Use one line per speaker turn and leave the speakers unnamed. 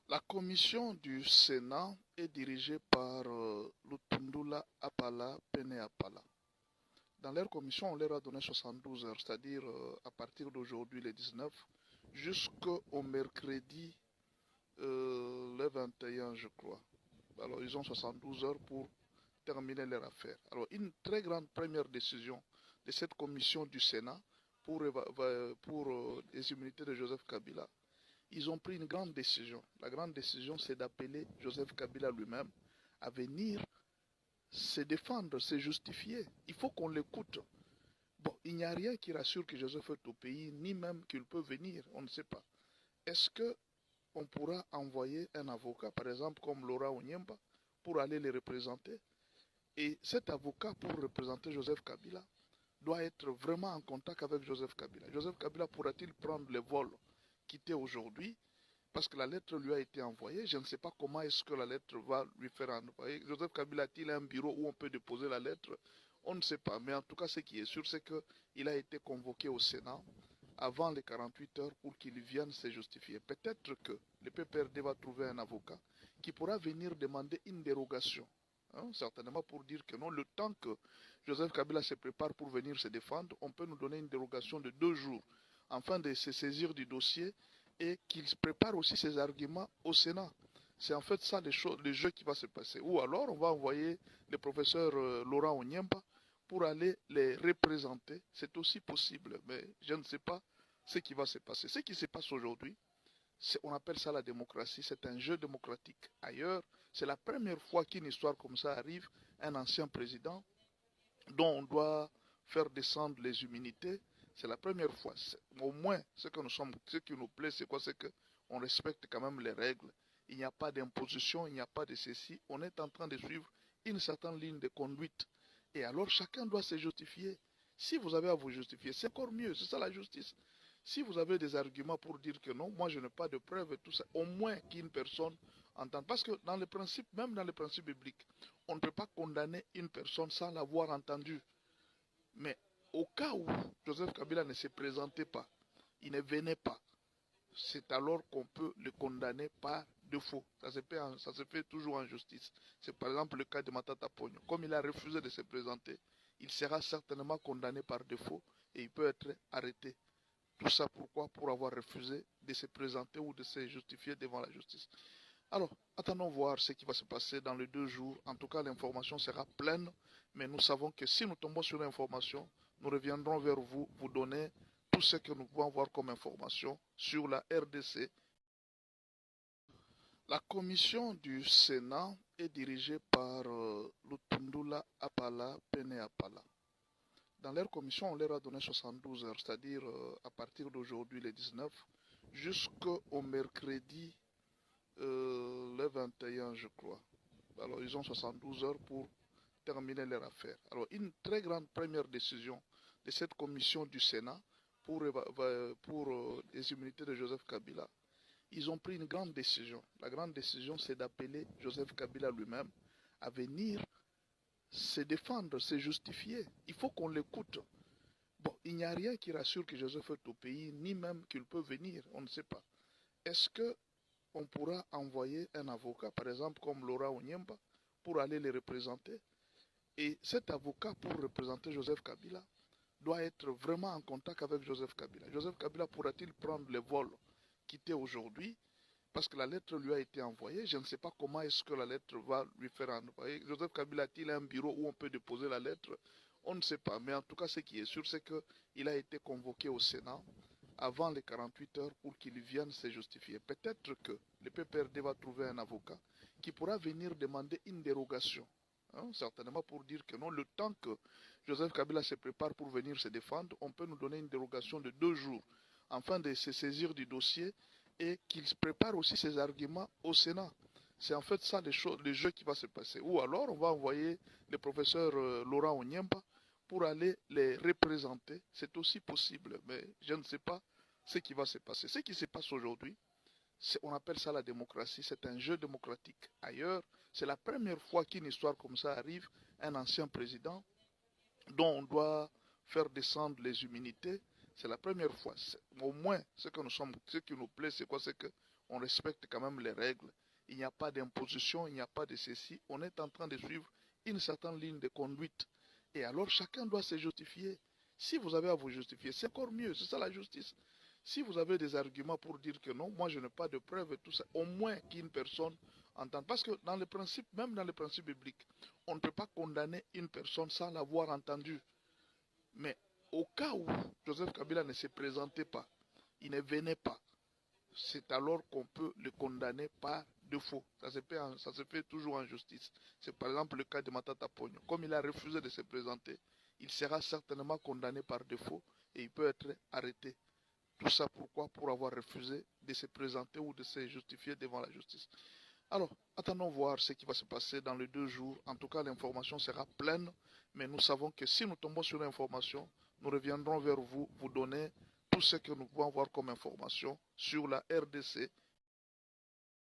La commission du Sénat est dirigée par Lutundula Apala Pene Apala. Dans leur commission, on leur a donné 72 heures, c'est-à-dire à partir d'aujourd'hui, le 19, jusqu'au mercredi le 21, je crois. Alors, ils ont 72 heures pour terminer leur affaire. Alors, une très grande première décision de cette commission du Sénat pour les immunités de Joseph Kabila, ils ont pris une grande décision. La grande décision, c'est d'appeler Joseph Kabila lui-même à venir se défendre, se justifier. Il faut qu'on l'écoute. Bon, il n'y a rien qui rassure que Joseph est au pays, ni même qu'il peut venir, on ne sait pas. Est-ce qu'on pourra envoyer un avocat, par exemple comme Laura Onyemba, pour aller les représenter? Et cet avocat, pour représenter Joseph Kabila, doit être vraiment en contact avec Joseph Kabila. Joseph Kabila pourra-t-il prendre le vol, quitter aujourd'hui, parce que la lettre lui a été envoyée. Je ne sais pas comment est-ce que la lettre va lui faire envoyer. Joseph Kabila a-t-il un bureau où on peut déposer la lettre? On ne sait pas. Mais en tout cas, ce qui est sûr, c'est qu'il a été convoqué au Sénat avant les 48 heures pour qu'il vienne se justifier. Peut-être que le PPRD va trouver un avocat qui pourra venir demander une dérogation. Certainement pour dire que non, le temps que Joseph Kabila se prépare pour venir se défendre, on peut nous donner une dérogation de 2 jours afin de se saisir du dossier et qu'il prépare aussi ses arguments au Sénat. C'est en fait ça le jeu qui va se passer. Ou alors on va envoyer le professeur Laurent Onyemba pour aller les représenter. C'est aussi possible, mais je ne sais pas ce qui va se passer. Ce qui se passe aujourd'hui, on appelle ça la démocratie, c'est un jeu démocratique. Ailleurs, c'est la première fois qu'une histoire comme ça arrive, un ancien président dont on doit faire descendre les immunités, c'est la première fois. Au moins, ce qui nous plaît, c'est quoi? C'est qu'on respecte quand même les règles. Il n'y a pas d'imposition, il n'y a pas de ceci. On est en train de suivre une certaine ligne de conduite. Et alors, chacun doit se justifier. Si vous avez à vous justifier, c'est encore mieux. C'est ça la justice. Si vous avez des arguments pour dire que non, moi je n'ai pas de preuves et tout ça, au moins qu'une personne entende. Parce que dans le principe, même dans le principe biblique, on ne peut pas condamner une personne sans l'avoir entendue. Mais au cas où Joseph Kabila ne se présentait pas, il ne venait pas, c'est alors qu'on peut le condamner par défaut. Ça se fait toujours en justice. C'est par exemple le cas de Matata Pogno. Comme il a refusé de se présenter, il sera certainement condamné par défaut et il peut être arrêté. Tout ça pourquoi? Pour avoir refusé de se présenter ou de se justifier devant la justice. Alors, attendons voir ce qui va se passer dans les 2 jours. En tout cas, l'information sera pleine, mais nous savons que si nous tombons sur l'information, nous reviendrons vers vous, vous donner tout ce que nous pouvons voir comme information sur la RDC. La commission du Sénat est dirigée par Lutundula Apala Pene Apala. Dans leur commission, on leur a donné 72 heures, c'est-à-dire à partir d'aujourd'hui, le 19, jusqu'au mercredi le 21, je crois. Alors, ils ont 72 heures pour terminer leur affaire. Alors, une très grande première décision de cette commission du Sénat pour les immunités de Joseph Kabila, ils ont pris une grande décision. La grande décision, c'est d'appeler Joseph Kabila lui-même à venir se défendre, se justifier. Il faut qu'on l'écoute. Bon, il n'y a rien qui rassure que Joseph est au pays, ni même qu'il peut venir, on ne sait pas. Est-ce qu'on pourra envoyer un avocat, par exemple comme Laura Onyemba, pour aller les représenter? Et cet avocat, pour représenter Joseph Kabila, doit être vraiment en contact avec Joseph Kabila. Joseph Kabila pourra-t-il prendre le vol, quitter aujourd'hui, parce que la lettre lui a été envoyée. Je ne sais pas comment est-ce que la lettre va lui faire envoyer. Joseph Kabila a-t-il un bureau où on peut déposer la lettre? On ne sait pas. Mais en tout cas, ce qui est sûr, c'est qu'il a été convoqué au Sénat avant les 48 heures pour qu'il vienne se justifier. Peut-être que le PPRD va trouver un avocat qui pourra venir demander une dérogation. Certainement pour dire que non, le temps que Joseph Kabila se prépare pour venir se défendre, on peut nous donner une dérogation de 2 jours afin de se saisir du dossier et qu'il prépare aussi ses arguments au Sénat. C'est en fait ça le jeu qui va se passer. Ou alors on va envoyer le professeur Laurent Onyemba pour aller les représenter. C'est aussi possible, mais je ne sais pas ce qui va se passer. Ce qui se passe aujourd'hui, on appelle ça la démocratie, c'est un jeu démocratique. Ailleurs, c'est la première fois qu'une histoire comme ça arrive, un ancien président dont on doit faire descendre les immunités, c'est la première fois. Au moins, ce qui nous plaît, c'est quoi? C'est on respecte quand même les règles. Il n'y a pas d'imposition, il n'y a pas de ceci. On est en train de suivre une certaine ligne de conduite. Et alors chacun doit se justifier. Si vous avez à vous justifier, c'est encore mieux, c'est ça la justice. Si vous avez des arguments pour dire que non, moi je n'ai pas de preuves et tout ça, au moins qu'une personne entende. Parce que dans le principe, même dans le principe biblique, on ne peut pas condamner une personne sans l'avoir entendue. Mais au cas où Joseph Kabila ne se présentait pas, il ne venait pas, c'est alors qu'on peut le condamner par défaut. Ça se fait toujours en justice. C'est par exemple le cas de Matata Pogno. Comme il a refusé de se présenter, il sera certainement condamné par défaut et il peut être arrêté. Tout ça pourquoi? Pour avoir refusé de se présenter ou de se justifier devant la justice. Alors, attendons voir ce qui va se passer dans les 2 jours. En tout cas, l'information sera pleine, mais nous savons que si nous tombons sur l'information, nous reviendrons vers vous, vous donner tout ce que nous pouvons avoir comme information sur la RDC